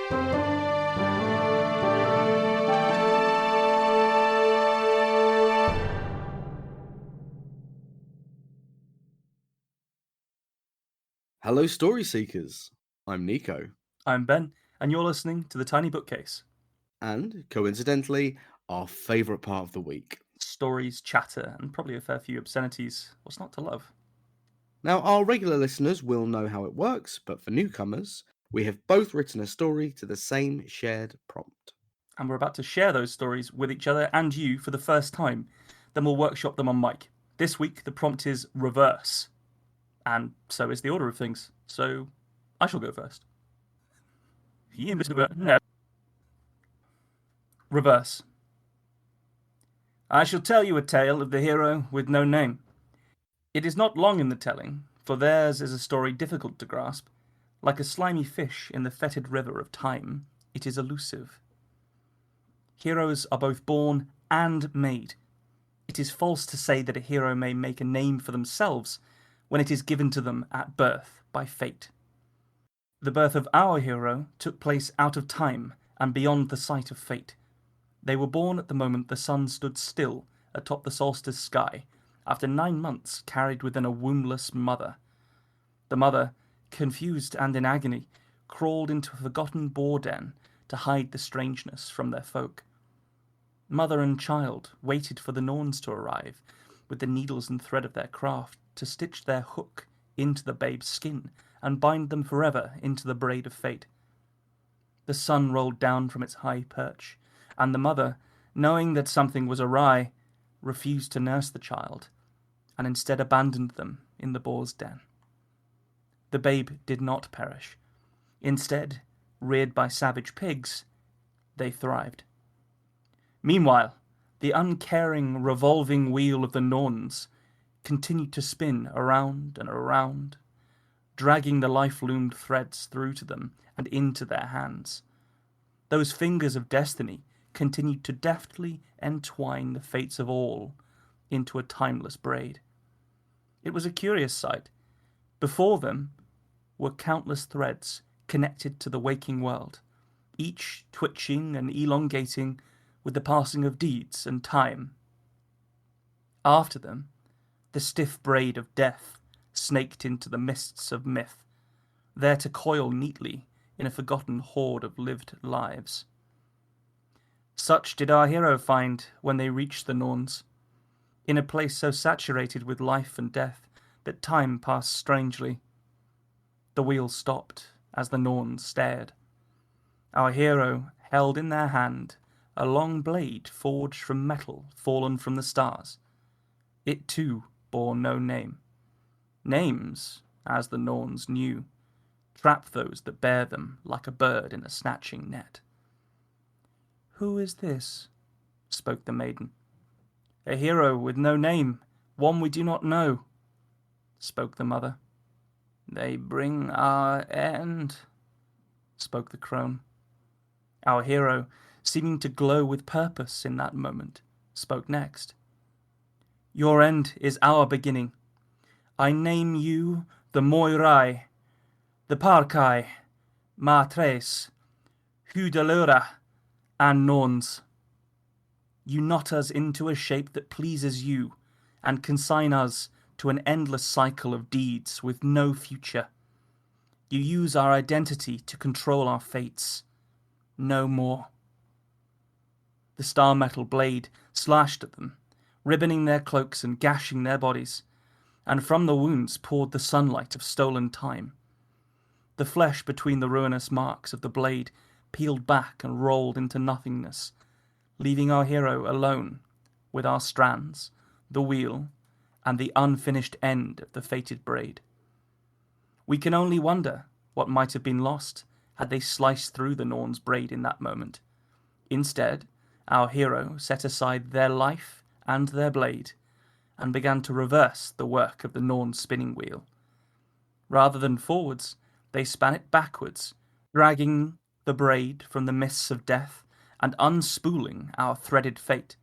Hello, Story Seekers. I'm Nico. I'm Ben, and you're listening to The Tiny Bookcase. And, coincidentally, our favourite part of the week. Stories, chatter, and probably a fair few obscenities. What's not to love? Now, our regular listeners will know how it works, but for newcomers, we have both written a story to the same shared prompt. And we're about to share those stories with each other and you for the first time. Then we'll workshop them on mic. This week, the prompt is reverse. And so is the order of things. So I shall go first. Reverse. I shall tell you a tale of the hero with no name. It is not long in the telling, for theirs is a story difficult to grasp. Like a slimy fish in the fetid river of time, it is elusive. Heroes are both born and made. It is false to say that a hero may make a name for themselves when it is given to them at birth by fate. The birth of our hero took place out of time and beyond the sight of fate. They were born at the moment the sun stood still atop the solstice sky, after 9 months carried within a wombless mother. The mother, confused and in agony, crawled into a forgotten boar den to hide the strangeness from their folk. Mother and child waited for the Norns to arrive, with the needles and thread of their craft, to stitch their hook into the babe's skin and bind them forever into the braid of fate. The sun rolled down from its high perch, and the mother, knowing that something was awry, refused to nurse the child, and instead abandoned them in the boar's den. The babe did not perish. Instead, reared by savage pigs, they thrived. Meanwhile, the uncaring, revolving wheel of the Norns continued to spin around and around, dragging the life-loomed threads through to them and into their hands. Those fingers of destiny continued to deftly entwine the fates of all into a timeless braid. It was a curious sight. Before them were countless threads connected to the waking world, each twitching and elongating with the passing of deeds and time. After them, the stiff braid of death snaked into the mists of myth, there to coil neatly in a forgotten hoard of lived lives. Such did our hero find when they reached the Norns, in a place so saturated with life and death that time passed strangely. The wheel stopped as the Norns stared. Our hero held in their hand a long blade forged from metal fallen from the stars. It too bore no name. Names, as the Norns knew, trap those that bear them like a bird in a snatching net. "Who is this?" spoke the maiden. "A hero with no name, one we do not know," spoke the mother. "They bring our end," spoke the crone. Our hero, seeming to glow with purpose in that moment, spoke next. "Your end is our beginning. I name you the Moirai, the Parkai, Matres, Hudalura, and Norns. You knot us into a shape that pleases you, and consign us to an endless cycle of deeds with no future. You use our identity to control our fates. No more." The star metal blade slashed at them, ribboning their cloaks and gashing their bodies, and from the wounds poured the sunlight of stolen time. The flesh between the ruinous marks of the blade peeled back and rolled into nothingness, leaving our hero alone with our strands, the wheel, and the unfinished end of the fated braid. We can only wonder what might have been lost had they sliced through the Norn's braid in that moment. Instead, our hero set aside their life and their blade, and began to reverse the work of the Norn's spinning wheel. Rather than forwards, they span it backwards, dragging the braid from the mists of death and unspooling our threaded fate.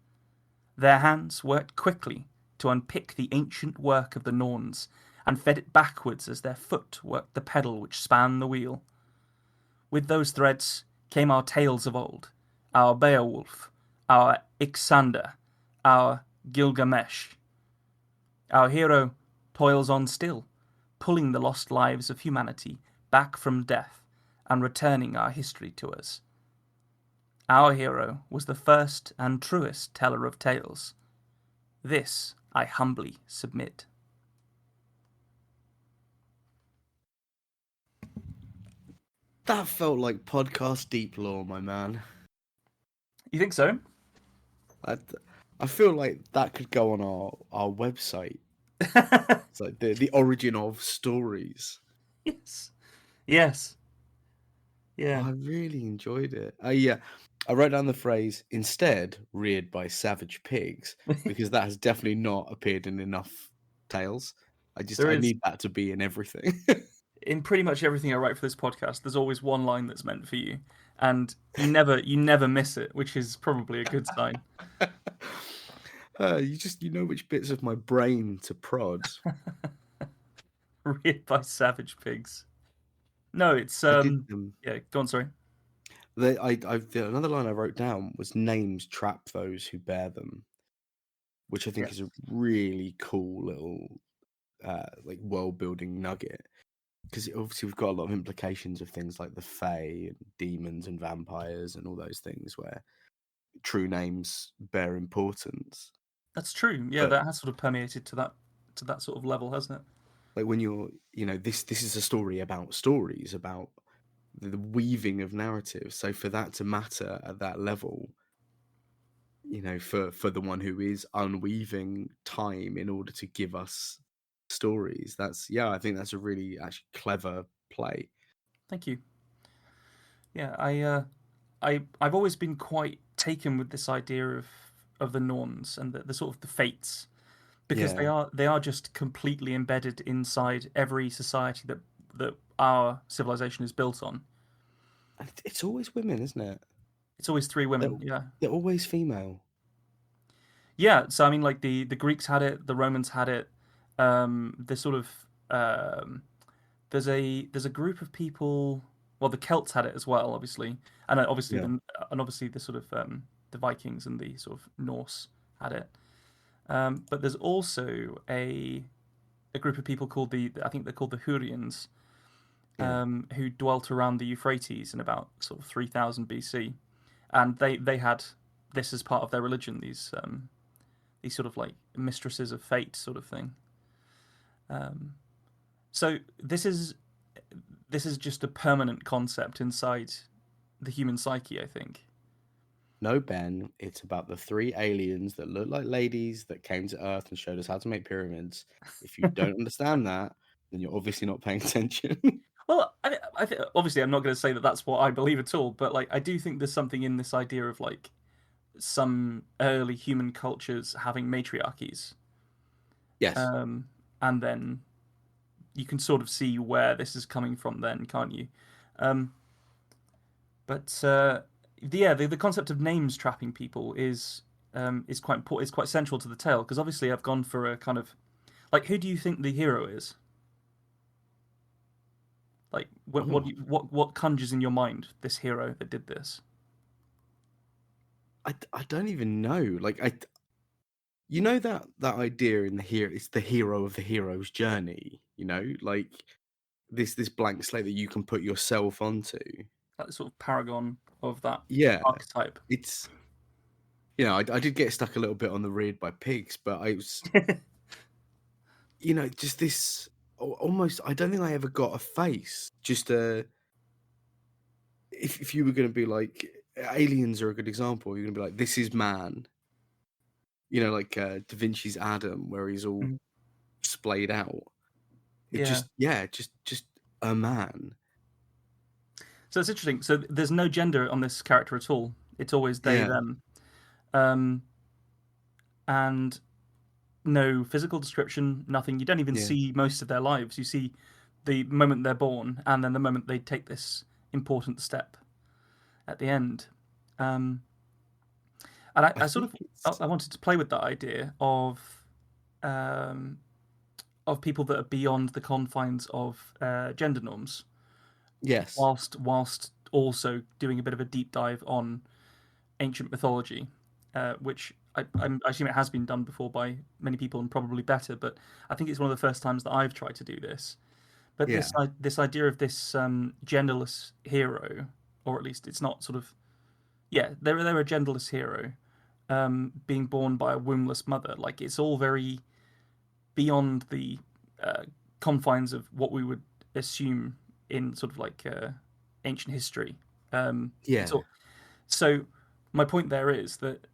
Their hands worked quickly to unpick the ancient work of the Norns, and fed it backwards as their foot worked the pedal which spanned the wheel. With those threads, came our tales of old, our Beowulf, our Ixander, our Gilgamesh. Our hero toils on still, pulling the lost lives of humanity back from death and returning our history to us. Our hero was the first and truest teller of tales. This I humbly submit. That felt like podcast deep lore, my man. You think so? I, I feel like that could go on our website. It's like the origin of stories. Yes. Yes. Yeah. I really enjoyed it. Yeah, I wrote down the phrase "instead reared by savage pigs" because that has definitely not appeared in enough tales. There I is need that to be in everything. in pretty much everything I write for this podcast, there's always one line that's meant for you. And you never miss it, which is probably a good sign. You know which bits of my brain to prod. Reared by savage pigs. No, it's I did yeah, go on, sorry. another line I wrote down was names trap those who bear them, which I think is Yes. a really cool little like world building nugget. Because obviously we've got a lot of implications of things like the Fae and demons and vampires and all those things where true names bear importance. That's true. Yeah, But that has sort of permeated to that sort of level, hasn't it? like when this is a story about stories, about the weaving of narrative. So for that to matter at that level, for the one who is unweaving time in order to give us stories, I think that's a really actually clever play. Thank you. Yeah, I've always been quite taken with this idea of the Norns and the sort of the fates because Yeah. they are just completely embedded inside every society that our civilization is built on. And it's always women, isn't it? It's always three They're women. Yeah. they're always female. Yeah, so I mean, like the Greeks had it, the Romans had it. The sort of there's a group of people. Well, the Celts had it as well, obviously, and Yeah. obviously the sort of the Vikings and the sort of Norse had it. But there's also a group of people called I think they're called the Hurrians, Yeah. who dwelt around the Euphrates in about sort of 3000 BC, and they had this as part of their religion. These sort of like mistresses of fate sort of thing. Um, so this is just a permanent concept inside the human psyche, I think. No, Ben, it's about the three aliens that look like ladies that came to Earth and showed us how to make pyramids. If you don't understand that, then you're obviously not paying attention. Well, obviously I'm not going to say that that's what I believe at all, but like I do think there's something in this idea of like some early human cultures having matriarchies, Yes. um, and then you can sort of see where this is coming from, then, can't you? Um, but yeah, the concept of names trapping people is quite important. It's quite central to the tale because obviously I've gone for a kind of like who do you think the hero is? Like Oh, what conjures in your mind this hero that did this? I don't even know. Like that idea in the hero, it's the hero of the hero's journey. Like this blank slate that you can put yourself onto. Like the sort of paragon of that Yeah, archetype. it's I did get stuck a little bit on the reared by pigs, but I was just this almost. I don't think I ever got a face. Just if you were going to be like aliens are a good example, you're going to be like, this is man. Like Da Vinci's Adam, where he's all Mhm. splayed out. It Yeah. just a man. So it's interesting. So there's no gender on this character at all. It's always they Yeah, them, um, and no physical description. Nothing. You don't even yeah. see most of their lives. You see the moment they're born, and then the moment they take this important step at the end. Um, and I I sort think of it's I wanted to play with that idea um, of people that are beyond the confines of gender norms, yes, whilst also doing a bit of a deep dive on ancient mythology, which I assume it has been done before by many people and probably better, but I think it's one of the first times that I've tried to do this. But Yeah. this idea of this genderless hero, or at least it's not sort of they're a genderless hero, being born by a wombless mother. Like it's all very beyond the uh, confines of what we would assume in sort of like ancient history. It's Yeah. all so. My point there is that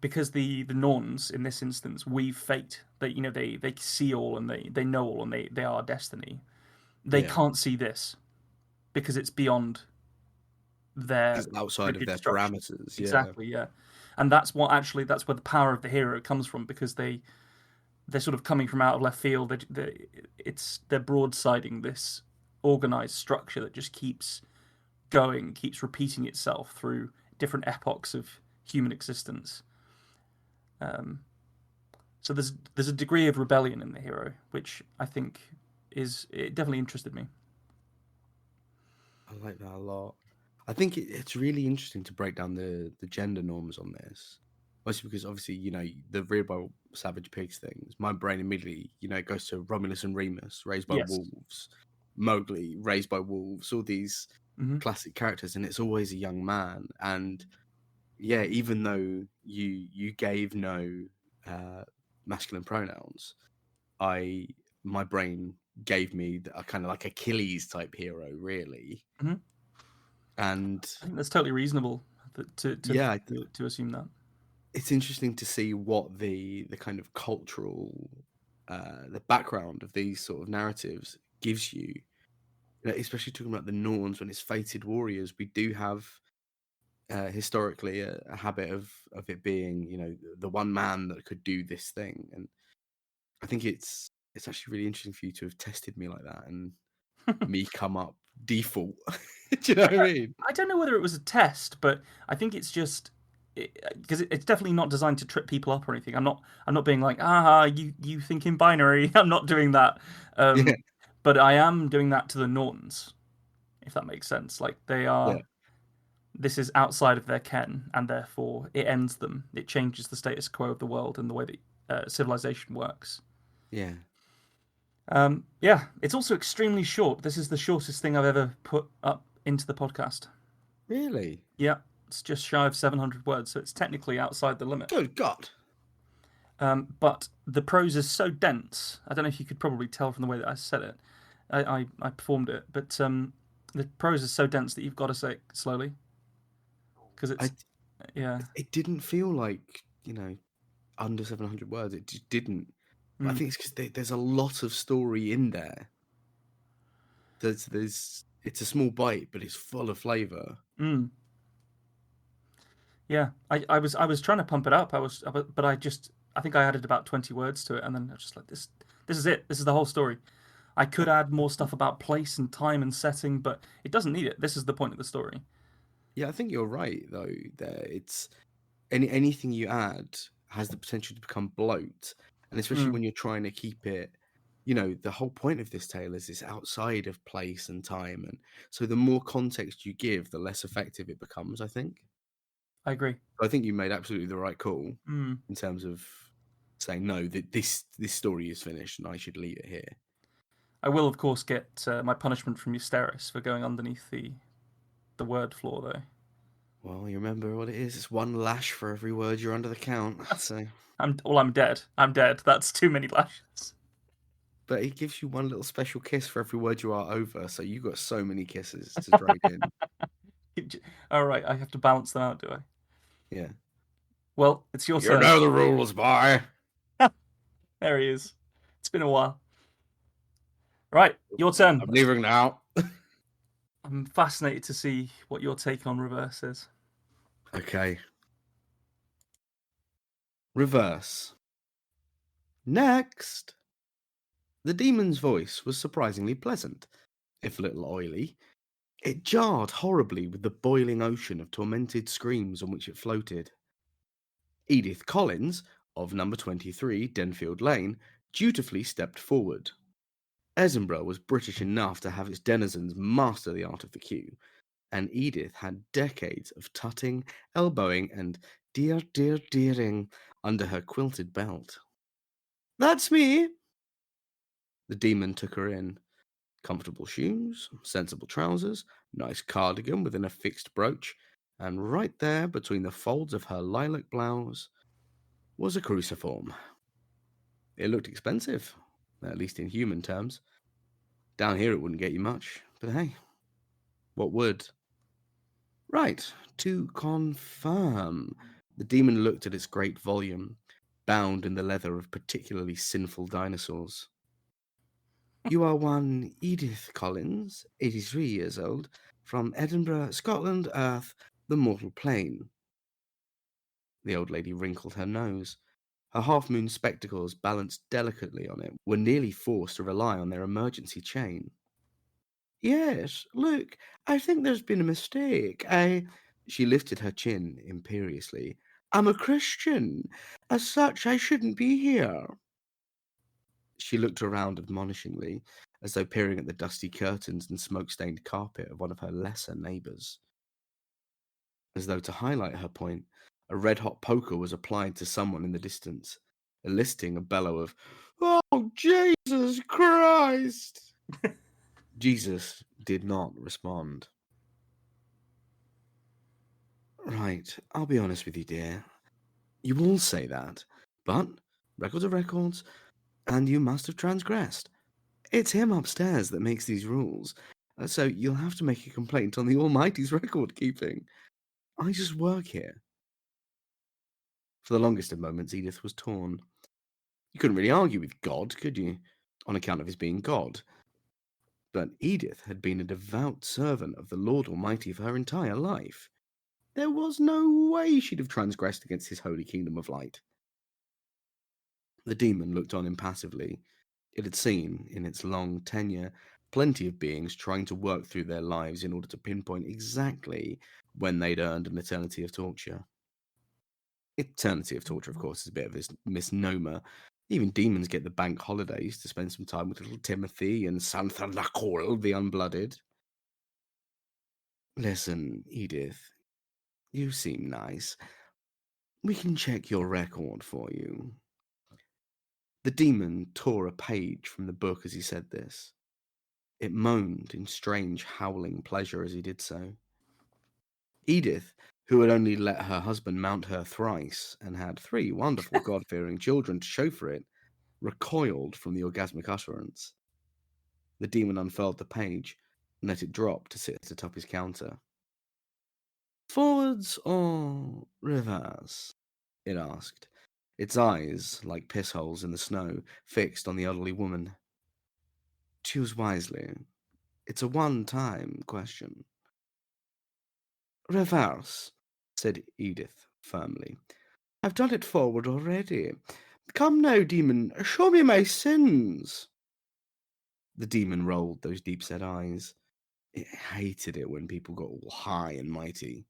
because the Norns in this instance weave fate, that they see all and they know all and they are destiny. They Yeah. can't see this because it's beyond their It's outside of rigid their structure. parameters. Yeah. Exactly, yeah. And that's where the power of the hero comes from, because they're sort of coming from out of left field. They're broadsiding this organized structure that just keeps going, keeps repeating itself through different epochs of human existence. Um, so there's a degree of rebellion in the hero, which I think it definitely interested me. I like that a lot. I think it's really interesting to break down the gender norms on this. Mostly because obviously, the reared by savage pigs things, my brain immediately, goes to Romulus and Remus, raised by Yes. wolves, Mowgli, raised by wolves, all these Hmm. classic characters, and it's always a young man. And yeah, even though you gave no masculine pronouns, my brain gave me a kind of like Achilles type hero, really. Hmm. And I think that's totally reasonable yeah, to assume that. it's interesting to see what the kind of cultural the background of these sort of narratives gives you. Especially talking about the Norns, when it's fated warriors, we do have historically a habit of it being the one man that could do this thing. And I think it's actually really interesting for you to have tested me like that and me come up default. Do you know what I mean? I don't know whether it was a test, but I think it's just because it's definitely not designed to trip people up or anything. I'm not being like, you think in binary. I'm not doing that. Yeah, But I am doing that to the Norns, if that makes sense. Like they yeah, are. This is outside of their ken, and therefore it ends them. It changes the status quo of the world and the way that civilization works. yeah. Yeah, it's also extremely short. This is the shortest thing I've ever put up into the podcast. Really? Yeah, it's just shy of 700 words, so it's technically outside the limit. Good God. But the prose is so dense. I don't know if you could probably tell from the way that I said it. I performed it, but the prose is so dense that you've got to say it slowly because I yeah. it didn't feel like under 700 words. It just didn't. But I Mm, think it's because there's a lot of story in there. It's a small bite, but it's full of flavor. mm, yeah. I was trying to pump it up. But I think I added about 20 words to it, and then I was just like this. This is it. This is the whole story. I could add more stuff about place and time and setting, but it doesn't need it. This is the point of the story. Yeah, I think you're right though. There, it's anything you add has the potential to become bloat, and especially Mm, when you're trying to keep it. The whole point of this tale is it's outside of place and time, and so the more context you give, the less effective it becomes. I think. I agree. I think you made absolutely the right call Mm. in terms of saying no, that this story is finished and I should leave it here. I will, of course, get my punishment from Eusteris for going underneath the word floor, though. Well, you remember what it is. It's one lash for every word you're under the count. That's So, I'm dead. I'm dead. That's too many lashes. but it gives you one little special kiss for every word you are over. So you got so many kisses to drag in. All right, I have to balance them out, do I? Yeah. Well, it's your You turn. know the rules, boy. There he is. It's been a while. Right, your turn. I'm leaving now. I'm fascinated to see what your take on reverse is. Okay. Reverse. Next. The demon's voice was surprisingly pleasant, if a little oily. It jarred horribly with the boiling ocean of tormented screams on which it floated. Edith Collins, of number 23 Denfield Lane, dutifully stepped forward. Edinburgh was British enough to have its denizens master the art of the queue, and Edith had decades of tutting, elbowing, and deering under her quilted belt. That's me! The demon took her in. Comfortable shoes, sensible trousers, nice cardigan with an affixed brooch, and right there between the folds of her lilac blouse was a cruciform. It looked expensive, at least in human terms. Down here it wouldn't get you much, but hey, what would? Right, to confirm. The demon looked at its great volume, bound in the leather of particularly sinful dinosaurs. You are one Edith Collins, 83 years old, from Edinburgh, Scotland, Earth, the mortal plane. The old lady wrinkled her nose. Her half-moon spectacles, balanced delicately on it, were nearly forced to rely on their emergency chain. Yes, look, I think there's been a mistake. She lifted her chin imperiously. I'm a Christian. As such, I shouldn't be here. She looked around admonishingly, as though peering at the dusty curtains and smoke-stained carpet of one of her lesser neighbours. As though to highlight her point, a red-hot poker was applied to someone in the distance, eliciting a bellow of, "Oh, Jesus Christ!" Jesus did not respond. Right, I'll be honest with you, dear. You all say that, but records are records, and you must have transgressed. It's him upstairs that makes these rules, so you'll have to make a complaint on the Almighty's record keeping. I just work here. For the longest of moments, Edith was torn. You couldn't really argue with God, could you, on account of his being God? But Edith had been a devout servant of the Lord Almighty for her entire life. There was no way she'd have transgressed against his holy kingdom of light. The demon looked on impassively. It had seen, in its long tenure, plenty of beings trying to work through their lives in order to pinpoint exactly when they'd earned an eternity of torture. Eternity of torture, of course, is a bit of a misnomer. Even demons get the bank holidays to spend some time with little Timothy and Santa Nicole, the Unblooded. Listen, Edith, you seem nice. We can check your record for you. The demon tore a page from the book as he said this. It moaned in strange, howling pleasure as he did so. Edith, who had only let her husband mount her thrice and had 3 wonderful God-fearing children to show for it, recoiled from the orgasmic utterance. The demon unfurled the page and let it drop to sit atop his counter. Forwards or reverse? It asked, its eyes, like piss holes in the snow, fixed on the elderly woman. Choose wisely. It's a one-time question. Reverse, said Edith firmly. I've done it forward already. Come now, demon, show me my sins. The demon rolled those deep-set eyes. It hated it when people got all high and mighty.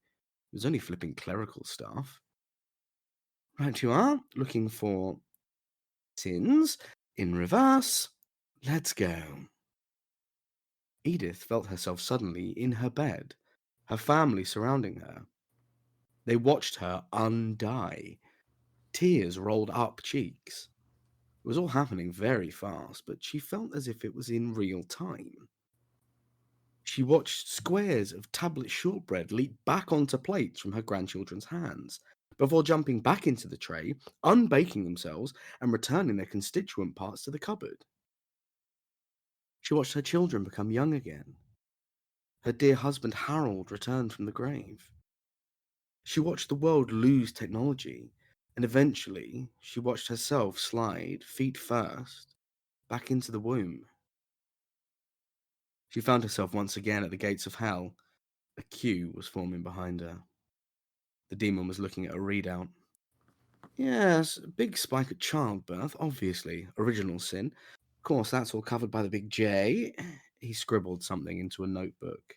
It was only flipping clerical stuff. Right you are, looking for sins in reverse. Let's go. Edith felt herself suddenly in her bed, her family surrounding her. They watched her undie. Tears rolled up cheeks. It was all happening very fast, but she felt as if it was in real time. She watched squares of tablet shortbread leap back onto plates from her grandchildren's hands, before jumping back into the tray, unbaking themselves, and returning their constituent parts to the cupboard. She watched her children become young again. Her dear husband Harold returned from the grave. She watched the world lose technology, and eventually she watched herself slide, feet first, back into the womb. She found herself once again at the gates of hell. A queue was forming behind her. The demon was looking at a readout. Yes, big spike at childbirth, obviously. Original sin. Of course, that's all covered by the big J. He scribbled something into a notebook.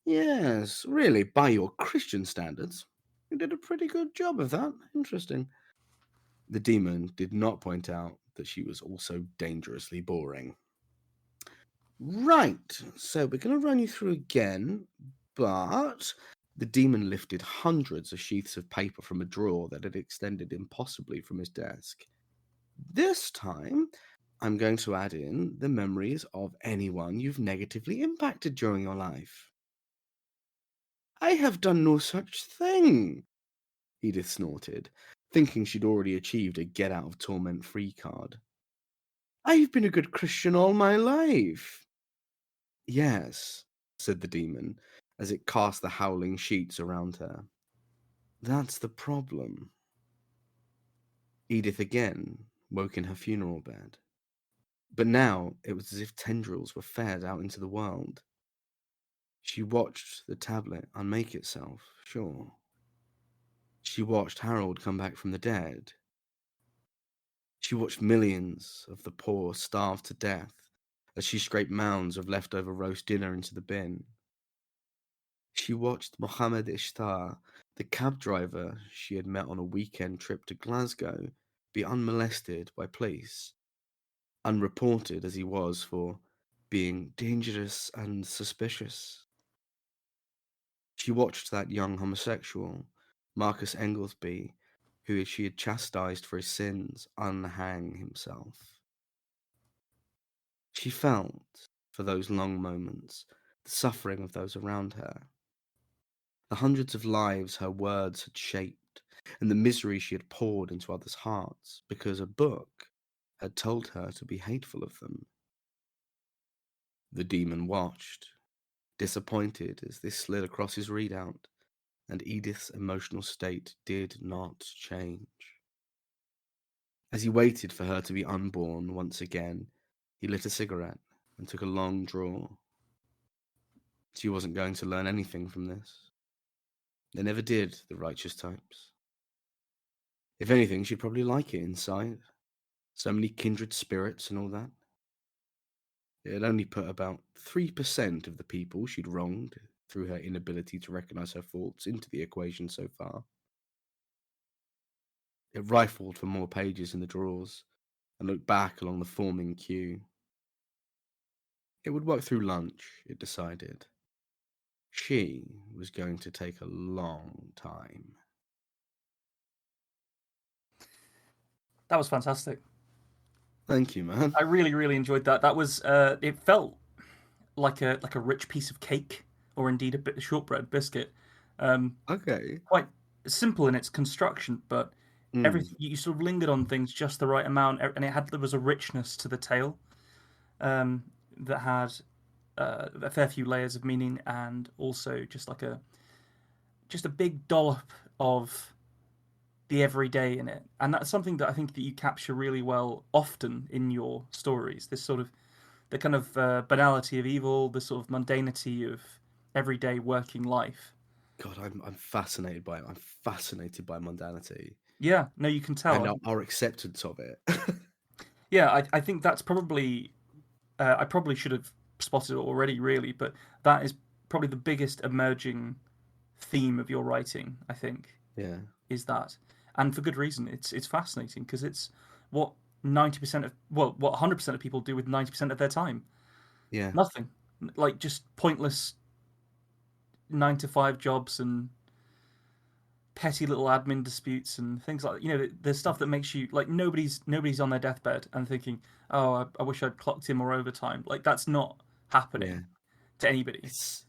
Yes, really, by your Christian standards. You did a pretty good job of that. Interesting. The demon did not point out that she was also dangerously boring. Right, so we're going to run you through again, But the demon lifted hundreds of sheaths of paper from a drawer that had extended impossibly from his desk. This time, I'm going to add in the memories of anyone you've negatively impacted during your life. I have done no such thing, Edith snorted, thinking she'd already achieved a get out of torment free card. I've been a good Christian all my life. Yes, said the demon, as it cast the howling sheets around her. That's the problem. Edith again woke in her funeral bed. But now it was as if tendrils were fed out into the world. She watched the tablet unmake itself, sure. She watched Harold come back from the dead. She watched millions of the poor starve to death as she scraped mounds of leftover roast dinner into the bin. She watched Mohammed Ishtar, the cab driver she had met on a weekend trip to Glasgow, be unmolested by police, unreported as he was for being dangerous and suspicious. She watched that young homosexual, Marcus Englesby, who she had chastised for his sins, unhang himself. She felt, for those long moments, the suffering of those around her, the hundreds of lives her words had shaped, and the misery she had poured into others' hearts because a book had told her to be hateful of them. The demon watched, disappointed as this slid across his readout, and Edith's emotional state did not change. As he waited for her to be unborn once again, he lit a cigarette and took a long draw. She wasn't going to learn anything from this. They never did, the righteous types. If anything, she'd probably like it inside. So many kindred spirits and all that. It had only put about 3% of the people she'd wronged through her inability to recognize her faults into the equation so far. It rifled for more pages in the drawers and looked back along the forming queue. It would work through lunch, it decided. She was going to take a long time. That was fantastic. Thank you, man. I really, really enjoyed that. That was it felt like a rich piece of cake, or indeed a bit of shortbread biscuit. Okay. Quite simple in its construction, but everything you sort of lingered on things just the right amount, and there was a richness to the tale that had a fair few layers of meaning, and also just a big dollop of the everyday in it. And that's something that I think that you capture really well often in your stories. This sort of the kind of banality of evil, the sort of mundanity of everyday working life. God, I'm fascinated by it. I'm fascinated by mundanity Yeah, no, you can tell. and our acceptance of it. Yeah, I think that's probably I probably should have spotted it already, really, but that is probably the biggest emerging theme of your writing. I think Yeah. is that, and for good reason. It's fascinating because it's what 90% of what 100% of people do with 90% of their time. Yeah. Nothing, like just pointless 9 to 5 jobs and petty little admin disputes and things like that. You know, there's stuff that makes you like nobody's on their deathbed and thinking, oh, I wish I'd clocked in more overtime. Like that's not Yeah. happening to anybody. It's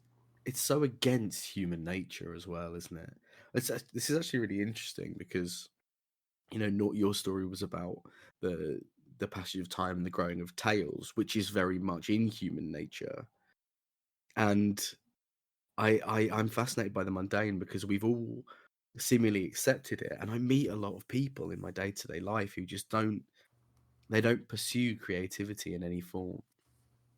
so against human nature as well, isn't it? This is actually really interesting because not your story was about the passage of time and the growing of tales, which is very much in human nature. And I'm fascinated by the mundane because we've all seemingly accepted it. And I meet a lot of people in my day-to-day life who just don't pursue creativity in any form.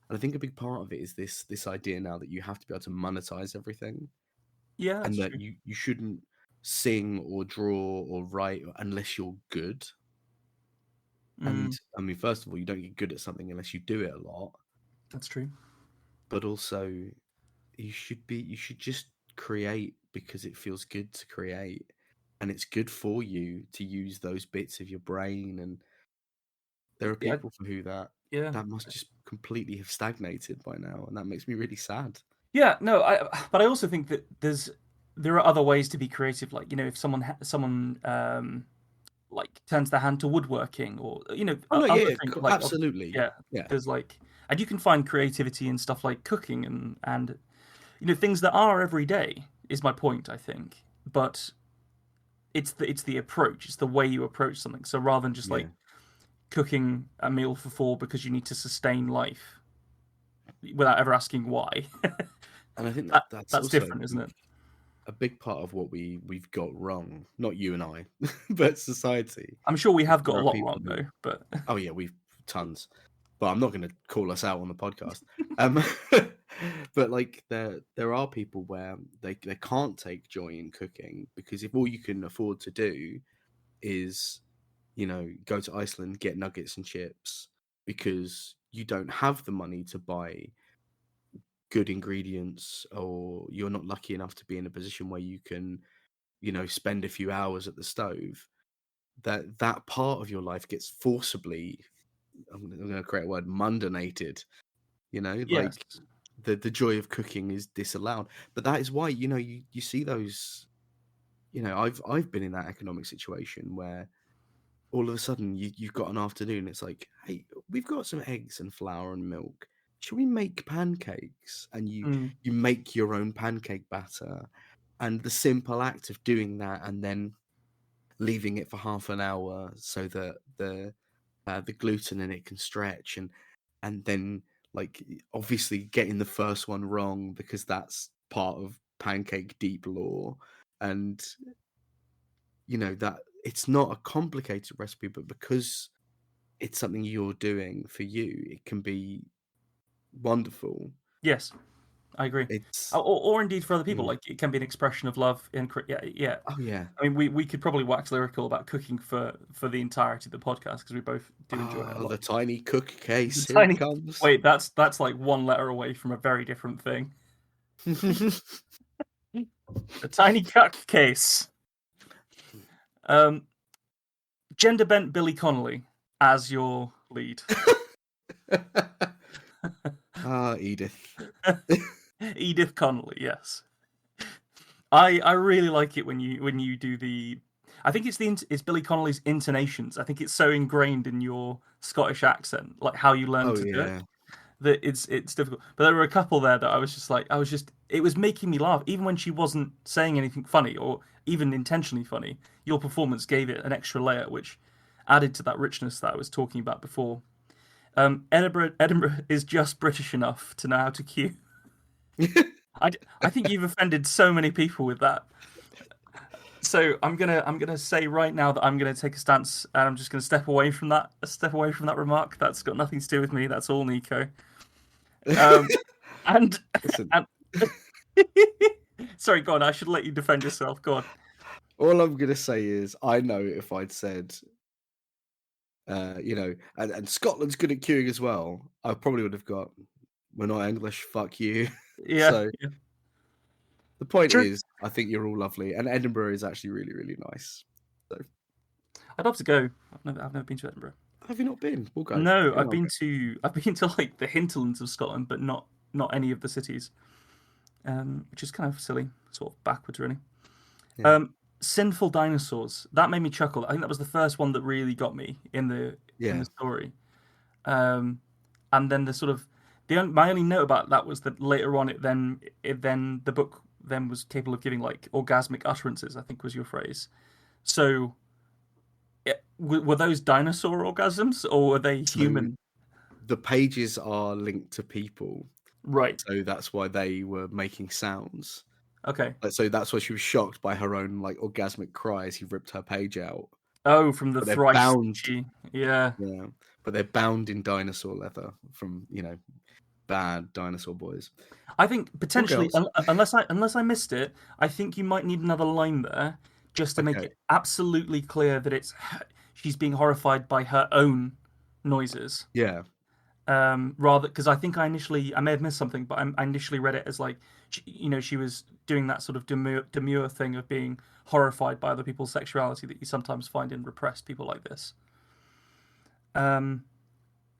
And I think a big part of it is this idea now that you have to be able to monetize everything, Yeah, and that's that true. you shouldn't sing or draw or write unless you're good. And Mm, I mean, first of all, you don't get good at something unless you do it a lot. that's true. But also, you should just create because it feels good to create, and it's good for you to use those bits of your brain. And there are Yeah, people for who yeah. that must just completely have stagnated by now, and that makes me really sad. Yeah, no, but I also think that there are other ways to be creative. Like, if someone like turns their hand to woodworking, or Oh no, other yeah, things absolutely, yeah, yeah, there's like, and you can find creativity in stuff like cooking and things that are everyday. Is my point, I think, but it's the approach, it's the way you approach something. So rather than just yeah. like cooking a meal for four because you need to sustain life without ever asking why, And I think that that that's that's also different, isn't it? a big part of what we've got wrong. Not you and I, but society. I'm sure we Is have got there a are lot people wrong who, though, but oh yeah, we've tons. But I'm not going to call us out on the podcast. Um, but like there are people where they can't take joy in cooking because if all you can afford to do is go to Iceland, get nuggets and chips because you don't have the money to buy good ingredients, or you're not lucky enough to be in a position where you can spend a few hours at the stove, that part of your life gets forcibly, I'm going to create a word, mundanated. yes. Like the joy of cooking is disallowed. But that is why you see those. I've been in that economic situation where all of a sudden you've got an afternoon. It's like, hey, we've got some eggs and flour and milk. Should we make pancakes? And you Mm, you make your own pancake batter, and the simple act of doing that and then leaving it for half an hour so that the gluten in it can stretch, and then like obviously getting the first one wrong because that's part of pancake deep lore, and that it's not a complicated recipe, but because it's something you're doing for you, it can be wonderful. yes, I agree. It's Or indeed for other people, mm, like it can be an expression of love. Yeah, yeah. oh yeah. I mean, we could probably wax lyrical about cooking for the entirety of the podcast because we both do enjoy it a Ah, lot. the tiny cook The case, here it tiny comes. wait, that's like one letter away from a very different thing. The tiny cuck case. Um, Gender bent Billy Connolly as your lead. Ah, Edith. Edith Connolly, yes. I really like it when you do the. I think it's Billy Connolly's intonations. I think it's so ingrained in your Scottish accent, like how you learn Oh to do it, yeah. that it's difficult. But there were a couple there that I was just it was making me laugh, even when she wasn't saying anything funny or even intentionally funny. Your performance gave it an extra layer, which added to that richness that I was talking about before. Edinburgh is just British enough to know how to cue. I think you've offended so many people with that. So I'm gonna say right now that I'm gonna take a stance and I'm just gonna step away from that remark. That's got nothing to do with me. That's all Nico. Um, and Listen, and sorry, go on. I should let you defend yourself. Go on. all I'm gonna say is I know if I'd said and Scotland's good at queuing as well, I probably would have got, we're not English, fuck you. Yeah, So yeah. the point True. is, I think you're all lovely, and Edinburgh is actually really, really nice. So I'd love to go. I've never been to Edinburgh. have you not been? We'll go. No, You and I'll go. I've been to like the hinterlands of Scotland, but not any of the cities. Which is kind of silly, sort of backwards, really. Yeah, Um, Sinful Dinosaurs. That made me chuckle. I think that was the first one that really got me in the yeah. story. Um, and then the sort of my only note about that was that later on it then the book then was capable of giving like orgasmic utterances. I think was your phrase. So were those dinosaur orgasms or were they So human? the pages are linked to people, Right. so that's why they were making sounds. Okay. Like, so that's why she was shocked by her own like orgasmic cries. He ripped her page out, Oh, from the but they're thrice bound. she. Yeah. Yeah, but they're bound in dinosaur leather from bad dinosaur boys I think or potentially, girls. unless I missed it, I think you might need another line there just to make Okay, it absolutely clear that she's being horrified by her own noises. yeah. Rather, because I think I may have missed something, but I initially read it as like, she was doing that sort of demure thing of being horrified by other people's sexuality that you sometimes find in repressed people like this. Um,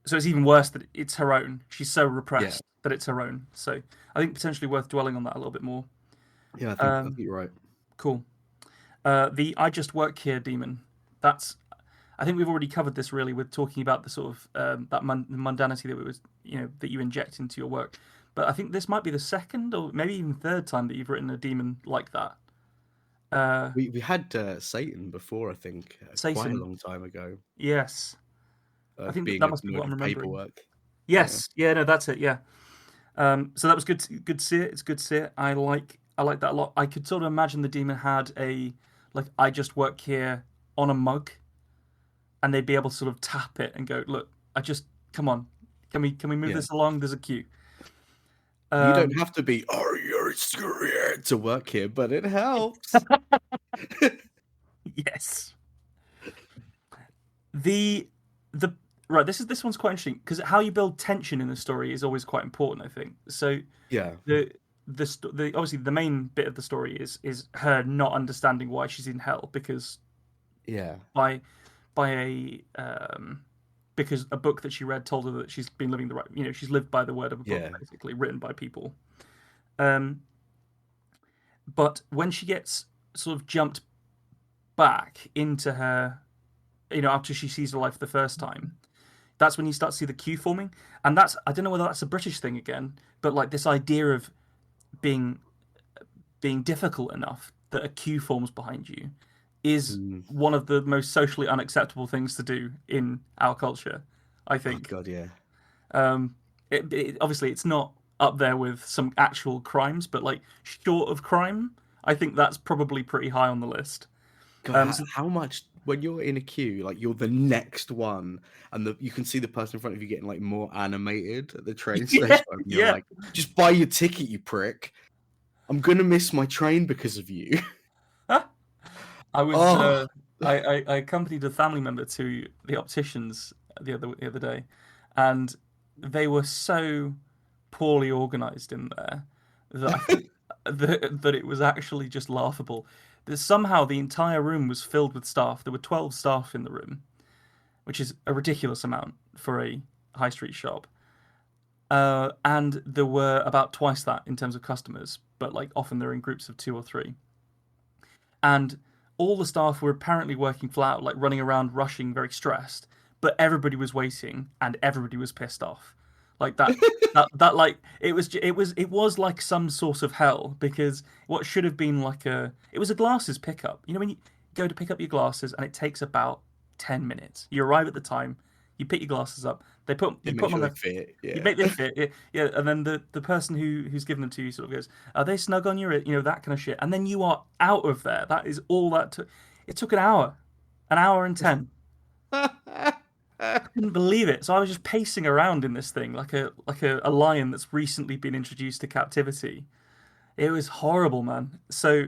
so it's even worse that it's her own. She's so Yeah, repressed. that it's her own. So I think potentially worth dwelling on that a little bit more. Yeah, I think Um, you're right. cool. The I just work here demon. That's I think we've already covered this really with talking about the sort of that mundanity that we was that you inject into your work. But I think this might be the second or maybe even third time that you've written a demon like that. We had Satan before, I think, quite a Satan, long time ago, yes. I think being that must be annoyed what I'm with remembering. paperwork. Yeah, Yes, yeah, no, that's it. Yeah. So that was good. Good to see it. It's good to see it. I like that a lot. I could sort of imagine the demon had a like I just work here on a mug, and they'd be able to sort of tap it and go, look, I just come on, can we move yeah. this along? There's a queue. You don't Um, have to be, "Oh, you're scared" to work here, but it helps. yes. The the right. This one's quite interesting because how you build tension in a story is always quite important. I think so. Yeah, The the obviously the main bit of the story is her not understanding why she's in hell because yeah, by by a because a book that she read told her that she's been living the right she's lived by the word of a book yeah, basically written by people. Um, but when she gets sort of jumped back into her after she sees her life the first time, that's when you start to see the queue forming, and that's I don't know whether that's a British thing again, but like this idea of being being difficult enough that a queue forms behind you is mm. one of the most socially unacceptable things to do in our culture. I Oh think. god, yeah. Um, obviously it's not up there with some actual crimes, but like short of crime, I think that's probably pretty high on the list. God, Um, so, how much when you're in a queue, like you're the next one, and you can see the person in front of you getting like more animated at the train yeah, station, and you're yeah. like, "Just buy your ticket, you prick! I'm gonna miss my train because of you." I was Oh, I accompanied a family member to the opticians the other day, and they were so poorly organised in there that I think that it was actually just laughable. That somehow the entire room was filled with staff. There were 12 staff in the room, which is a ridiculous amount for a high street shop. And there were about twice that in terms of customers, but like often they're in groups of two or three. And all the staff were apparently working flat out, like running around, rushing, very stressed. But everybody was waiting, and everybody was pissed off. Like that like it was like some sort of hell because what should have been like it was a glasses pickup. You know when you go to pick up your glasses and it takes about 10 minutes. You arrive at the time, you pick your glasses up, yeah, you put make them on sure they their fit. you Yeah. make them fit, yeah, yeah, and then the person who's given them to you sort of goes, "Are they snug on your, that kind of shit?" And then you are out of there. That is all that took. It took an hour and 10. I couldn't believe it. So I was just pacing around in this thing like a lion that's recently been introduced to captivity. It was horrible, man. So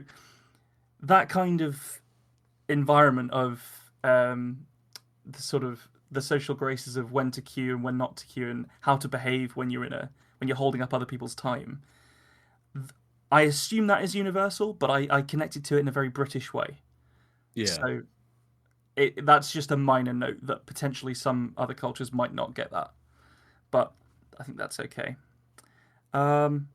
that kind of environment of the sort of the social graces of when to queue and when not to queue and how to behave when you're holding up other people's time. I assume that is universal, but I connected to it in a very British way. Yeah. So that's just a minor note that potentially some other cultures might not get that, but I think that's okay. Um,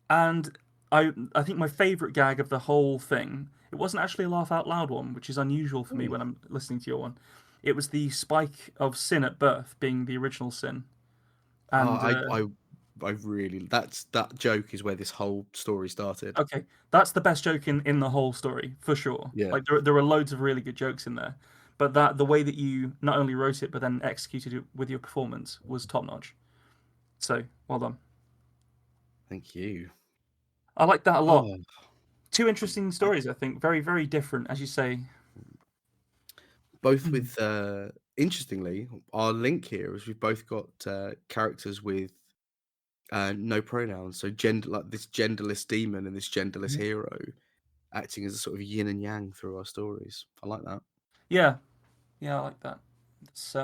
and I think my favourite gag of the whole thing, it wasn't actually a laugh out loud one, which is unusual for me Hmm. when I'm listening to your one. It was the spike of sin at birth being the original sin, Oh, and I really that joke is where this whole story started. okay, that's the best joke in the whole story for sure. Yeah. Like there are loads of really good jokes in there, but that the way that you not only wrote it but then executed it with your performance was top notch. So well done. Thank you. I like that a lot. Oh, Two interesting I stories, I think. Very very different, as you say. both Mm. with interestingly, our link here is we've both got characters with no pronouns. So gender like this genderless demon and this genderless Mhm. hero acting as a sort of yin and yang through our stories. I like that. Yeah, yeah, I like that. It's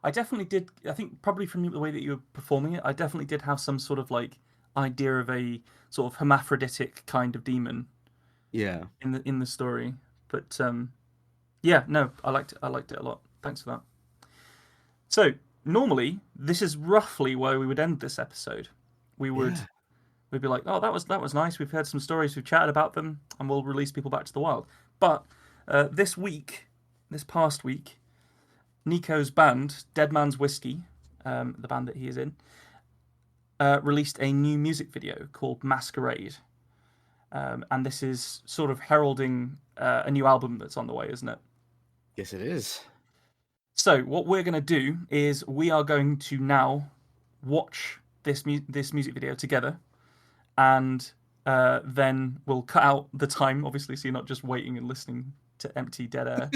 I definitely did. I think probably from the way that you were performing it, I definitely did have some sort of like idea of a sort of hermaphroditic kind of demon Yeah. in the story. But yeah, no, I liked it a lot. Thanks for that. So normally this is roughly where we would end this episode. We would Yeah. we'd be like, oh, that was nice. We've heard some stories, we've chatted about them, and we'll release people back to the wild. But this week, this past week, Nico's band, Dead Man's Whiskey, the band that he is in, released a new music video called Masquerade. And this is sort of heralding a new album that's on the way, isn't it? Yes, it is. So what we're going to do is we are going to now watch this music video together, and then we'll cut out the time, obviously, so you're not just waiting and listening to empty dead air.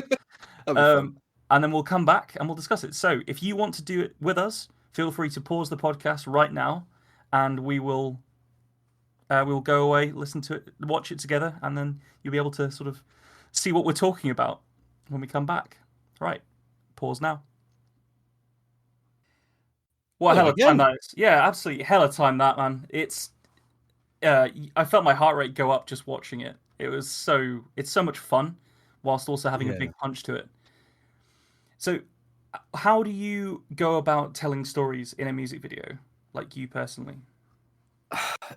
That'll be fun. And then we'll come back and we'll discuss it. So if you want to do it with us, feel free to pause the podcast right now, and we'll go away, listen to it, watch it together, and then you'll be able to sort of see what we're talking about when we come back. Right, pause now. What Hello hell of time again. that is! Yeah, absolutely hell of time that, man. It's I felt my heart rate go up just watching it. It's so much fun, whilst also having a Yeah. big punch to it. So, how do you go about telling stories in a music video, like you personally?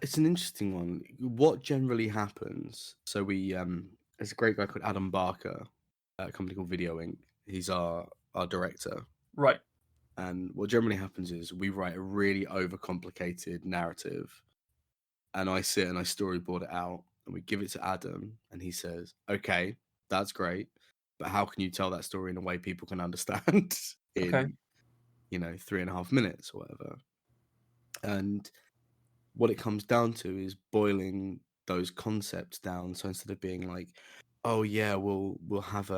It's an interesting one. What generally happens? So there's a great guy called Adam Barker, at a company called Video Inc. He's our director, Right. and what generally happens is we write a really overcomplicated narrative, and I sit and I storyboard it out, and we give it to Adam, and he says, "Okay, that's great, but how can you tell that story in a way people can understand Okay. in 3.5 minutes or whatever?" And what it comes down to is boiling those concepts down. So instead of being like, "Oh yeah, we'll have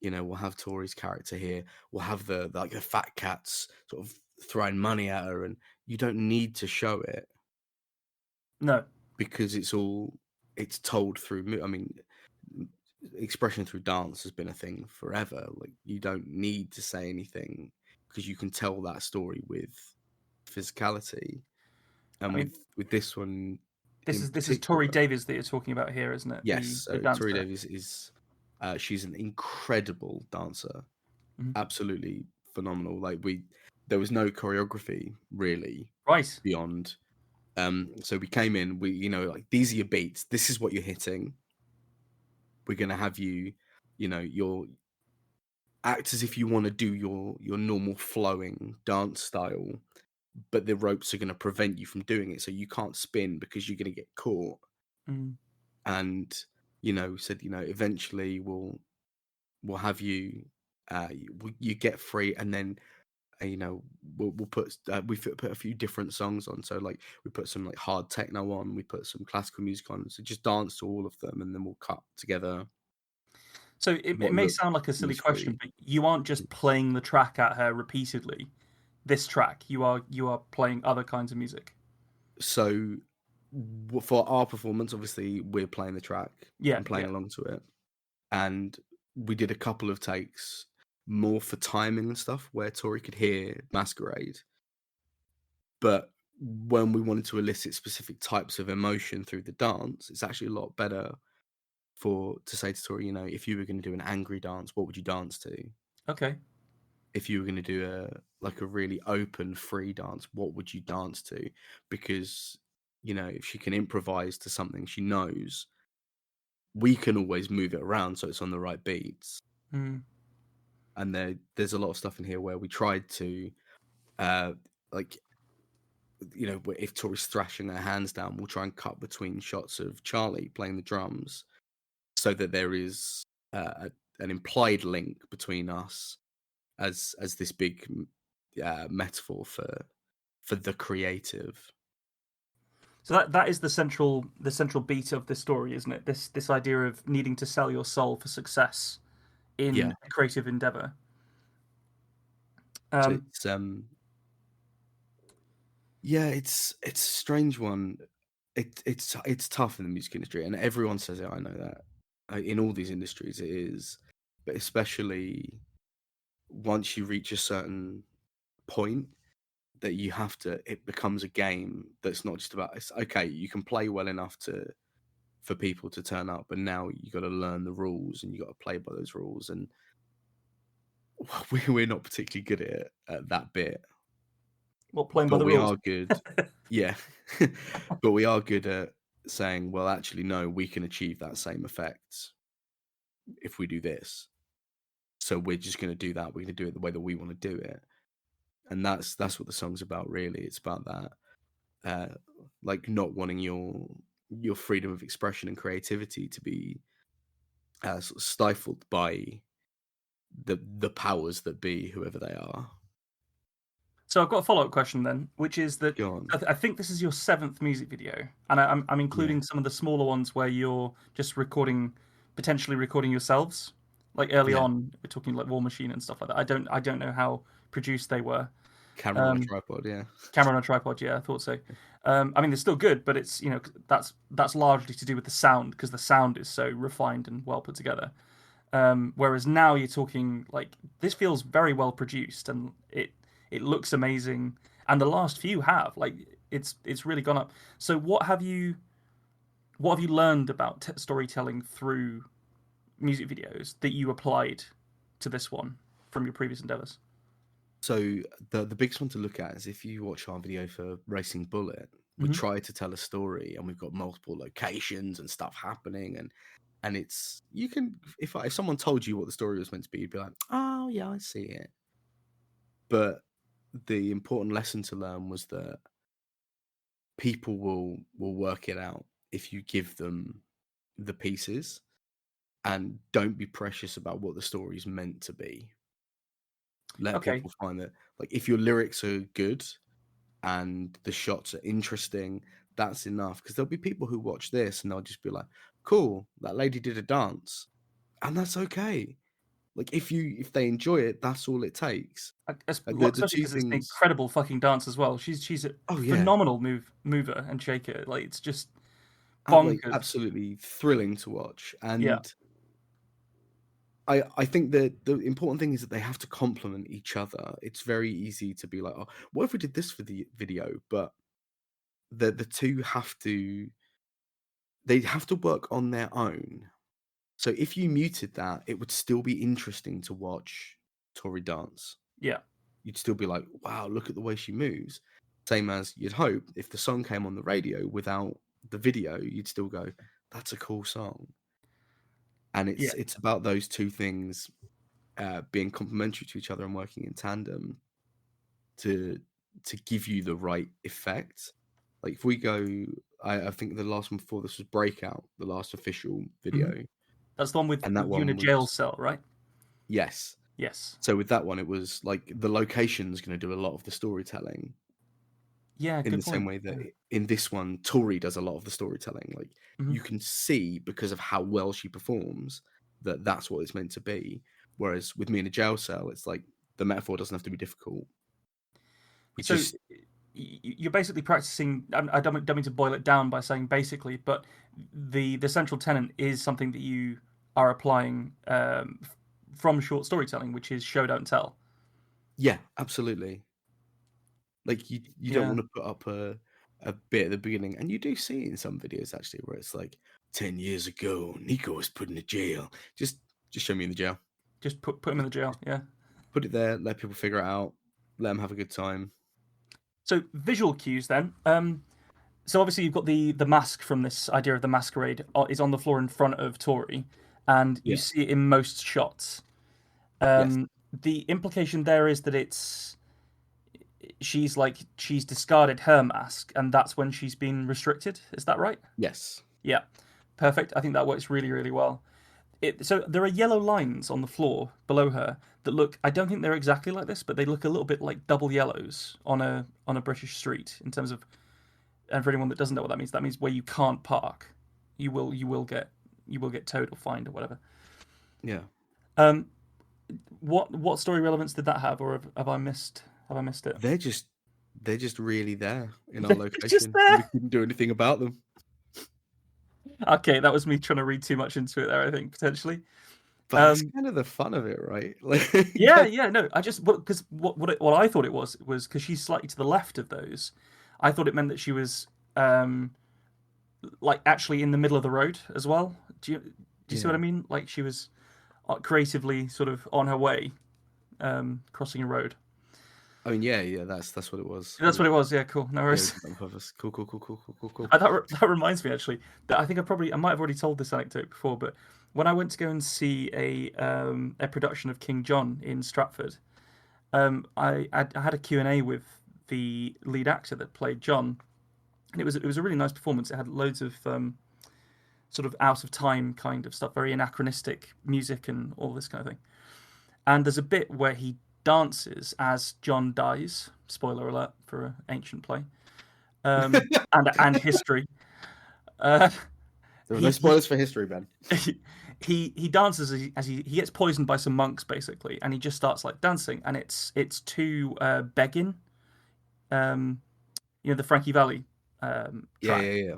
we'll have Tori's character here, we'll have the fat cats sort of throwing money at her," and you don't need to show it No. because it's told through. I mean, expression through dance has been a thing forever. Like, you don't need to say anything because you can tell that story with physicality. And I mean, with this one this in is Tori particular, Davies that you're talking about here, isn't it? yes. The So Tori dancer. Davies is she's an incredible dancer, Mhm. absolutely phenomenal. Like, there was no choreography really Right. beyond. So we came in, like, these are your beats. This is what you're hitting. We're gonna have your act as if you want to do your normal flowing dance style, but the ropes are going to prevent you from doing it, so you can't spin because you're going to get caught. Mm. And said, eventually we'll have you, you get free, and then we'll put put a few different songs on. So, like, we put some like hard techno on, we put some classical music on, so just dance to all of them, and then we'll cut together So it what may look sound like a silly was question, free. but you aren't just playing the track at her repeatedly. This track, you are playing other kinds of music. So for our performance, obviously we're playing the track Yeah. and playing Yeah. along to it, and we did a couple of takes more for timing and stuff where Tori could hear Masquerade. But when we wanted to elicit specific types of emotion through the dance, it's actually a lot better to say to Tori, if you were going to do an angry dance, what would you dance to? Okay. If you were going to do a really open, free dance, what would you dance to? Because if she can improvise to something she knows, we can always move it around so it's on the right beats. Mm. And there's a lot of stuff in here where we tried to, like, if Tori's thrashing her hands down, we'll try and cut between shots of Charlie playing the drums, so that there is an implied link between us as this big metaphor for the creative. So that is the central beat of this story, isn't it? This idea of needing to sell your soul for success in Yeah. a creative endeavor. So it's a strange one. It's tough in the music industry, and everyone says it. I know that in all these industries it is, but especially once you reach a certain point, that it becomes a game that's not just about, it's okay, you can play well enough for people to turn up, but now you got to learn the rules and you got to play by those rules. And we're not particularly good at that bit, What, playing by but the we rules? are good. Yeah, but we are good at saying, well, actually, no, we can achieve that same effect if we do this. So we're just going to do that. We're going to do it the way that we want to do it, and that's what the song's about. Really, it's about that, like not wanting your freedom of expression and creativity to be sort of stifled by the powers that be, whoever they are. So I've got a follow-up question then, which is that Go on. I think this is your 7th music video, and I'm Yeah, including some of the smaller ones where you're just potentially recording yourselves. Like early yeah. on, we're talking like War Machine and stuff like that. I don't know how produced they were. Camera on a Um, tripod. Yeah, Camera on a tripod, yeah, I thought so. I mean, they're still good, but it's that's largely to do with the sound because the sound is so refined and well put together. Whereas now you're talking like this feels very well produced and it looks amazing. And the last few have like it's really gone up. So what have you learned about storytelling through music videos that you applied to this one from your previous endeavors? so the biggest one to look at is if you watch our video for Racing Bullet, we Hmm. try to tell a story and we've got multiple locations and stuff happening, and it's you can if someone told you what the story was meant to be, you'd be like, oh yeah, I see it. But the important lesson to learn was that people will work it out if you give them the pieces, and don't be precious about what the story's meant to be. Let Okay, people find that, like, if your lyrics are good and the shots are interesting, that's enough. Because there'll be people who watch this and they'll just be like, "Cool, that lady did a dance," and that's okay. Like if they enjoy it, that's all it takes. Like the especially two because it's an things. incredible fucking dance as well. She's a Oh yeah, phenomenal mover and shaker. Like it's just like bonkers. absolutely thrilling to watch. Yeah, And I think that the important thing is that they have to complement each other. It's very easy to be like, "Oh, what if we did this for the video?" But the two have to work on their own. So if you muted that, it would still be interesting to watch Tori dance. yeah, You'd still be like, "Wow, look at the way she moves." Same as you'd hope if the song came on the radio without the video, you'd still go, "That's a cool song." And yeah. it's about those two things being complementary to each other and working in tandem to give you the right effect. Like if we go, I think the last one before this was Breakout, the last official Hmm. video, That's the one with and that you in a one jail was cell, right? yes. Yes. So with that one, it was like the location's going to do a lot of the storytelling Yeah, in good the same point. way that Yeah. in this one, Tori does a lot of the storytelling. Like Hmm. you can see because of how well she performs that that's what it's meant to be. Whereas with me in a jail cell, it's like the metaphor doesn't have to be difficult. We So just you're basically practicing. I don't mean to boil it down by saying basically, but the central tenet is something that you are applying from short storytelling, which is show don't tell. yeah, absolutely. Like you don't Yeah. want to put up a bit at the beginning, and you do see it in some videos actually, where it's like 10 years ago, Nico was put in a jail. Just show me in the jail. Just put him in the jail. Yeah. Put it there. Let people figure it out. Let them have a good time. So visual cues then. So obviously you've got the mask from this idea of the masquerade is on the floor in front of Tori, and you Yeah. see it in most shots. Yes. The implication there is that she's discarded her mask, and that's when she's been restricted. Is that right? Yes. Yeah, perfect. I think that works really really well. So there are yellow lines on the floor below her that look. I don't think they're exactly like this, but they look a little bit like double yellows on a British street in terms of. And for anyone that doesn't know what that means where you can't park. You will get towed or fined or whatever. Yeah. Um, what story relevance did that have, or have I missed it? They're just they're just really there in our It's just location, and we there. couldn't do anything about them. Okay, that was me trying to read too much into it there. I think potentially. But that's Um, kind of the fun of it, right? Like yeah, that, yeah, no, I just because what I thought it was because she's slightly to the left of those. I thought it meant that she was like actually in the middle of the road as well. Do you see what yeah. I mean? Like she was creatively sort of on her way. crossing a road. I mean, yeah, that's what it was. That's what it was. Yeah, cool. No Yeah, worries. on purpose. Cool. That reminds me actually that I think I might have already told this anecdote before, but when I went to go and see a production of King John in Stratford, I had a Q&A with the lead actor that played John, and it was a really nice performance. It had loads of sort of out of time kind of stuff, very anachronistic music and all this kind of thing. And there's a bit where he dances as John dies. Spoiler alert for an ancient play, and history. There were no He spoilers for history, Ben. he dances as he gets poisoned by some monks basically, and he just starts like dancing, and it's to Beggin, the Frankie Valli track. Yeah.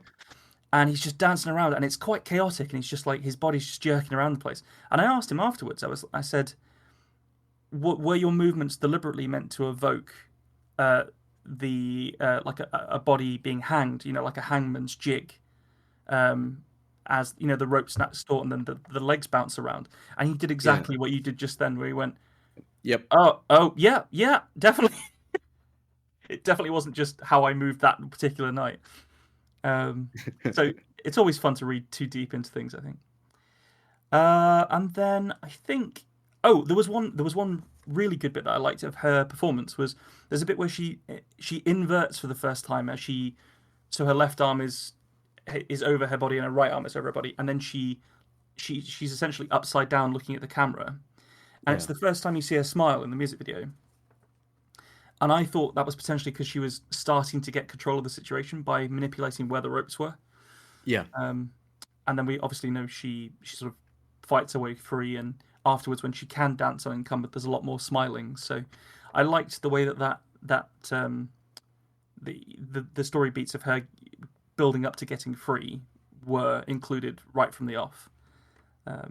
And he's just dancing around, and it's quite chaotic, and he's just like his body's just jerking around the place. And I asked him afterwards. I said, were your movements deliberately meant to evoke like a body being hanged, like a hangman's jig, as the rope snaps taut and then the legs bounce around? And he did exactly what you did just then, where he went, "Yep, oh yeah, definitely." It definitely wasn't just how I moved that particular night. So it's always fun to read too deep into things, I think. And then I think, there was one really good bit that I liked of her performance. There's a bit where she inverts for the first time, so her left arm is over her body and her right arm is over her body, and then she's essentially upside down looking at the camera, and it's the first time you see her smile in the music video. And I thought that was potentially because she was starting to get control of the situation by manipulating where the ropes were. Yeah. And then we obviously know she sort of fights her way free, and afterwards when she can dance unencumbered, there's a lot more smiling. So I liked the way that the story beats of her building up to getting free were included right from the off. I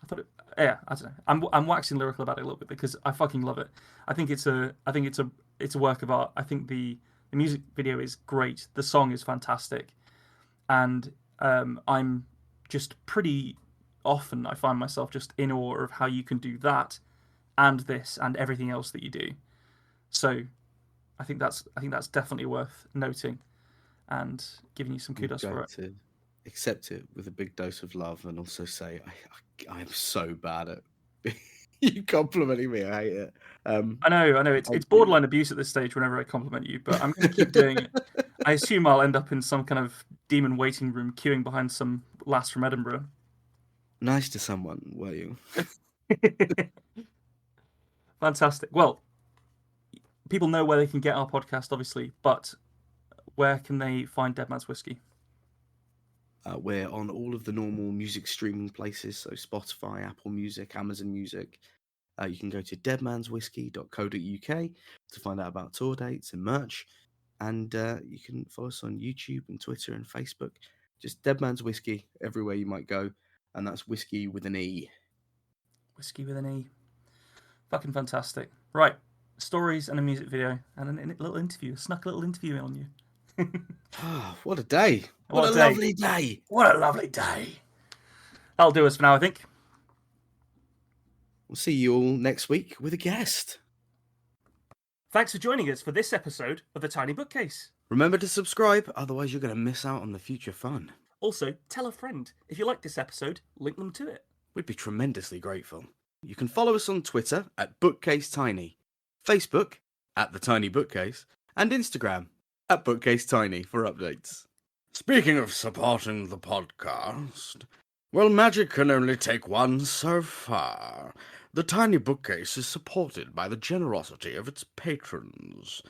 thought I don't know. I'm waxing lyrical about it a little bit because I fucking love it. I think it's a work of art. I think the music video is great. The song is fantastic, and I'm just pretty often I find myself just in awe of how you can do that, and this, and everything else that you do. So, I think that's definitely worth noting, and giving you some kudos for it. To accept it with a big dose of love, and also say I am so bad at you complimenting me. I hate it. I know. It's borderline abuse at this stage whenever I compliment you, but I'm going to keep doing it. I assume I'll end up in some kind of demon waiting room queuing behind some lass from Edinburgh. Nice to someone, were you? Fantastic. Well, people know where they can get our podcast, obviously, but where can they find Dead Man's Whiskey? We're on all of the normal music streaming places, so Spotify, Apple Music, Amazon Music. You can go to deadmanswhiskey.co.uk to find out about tour dates and merch. And you can follow us on YouTube and Twitter and Facebook. Just Dead Man's Whiskey everywhere you might go. And that's whiskey with an E. Whiskey with an E. Fucking fantastic. Right. Stories and a music video and a little interview. Snuck a little interview on you. Oh, what a day. What a lovely day. What a lovely day. That'll do us for now, I think. We'll see you all next week with a guest. Thanks for joining us for this episode of The Tiny Bookcase. Remember to subscribe, otherwise you're going to miss out on the future fun. Also, tell a friend. If you like this episode, link them to it. We'd be tremendously grateful. You can follow us on Twitter at BookcaseTiny, Facebook at The Tiny Bookcase, and Instagram at BookcaseTiny for updates. Speaking of supporting the podcast, well, magic can only take one so far. The Tiny Bookcase is supported by the generosity of its patrons.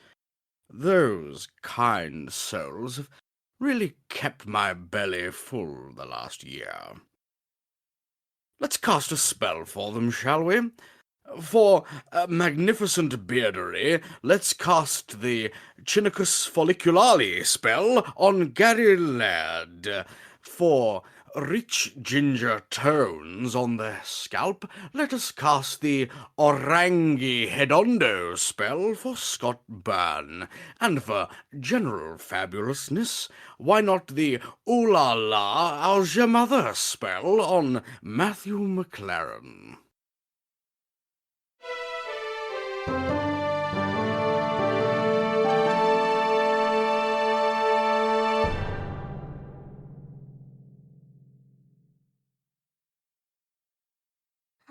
Those kind souls have really kept my belly full the last year. Let's cast a spell for them, shall we? For magnificent beardery, let's cast the Chinicus folliculale spell on Gary Laird. For rich ginger tones on the scalp, let us cast the Orangi Hedondo spell for Scott Byrne. And for general fabulousness, why not the Ooh La La, How's Your Mother spell on Matthew McLaren?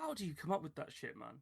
How do you come up with that shit, man?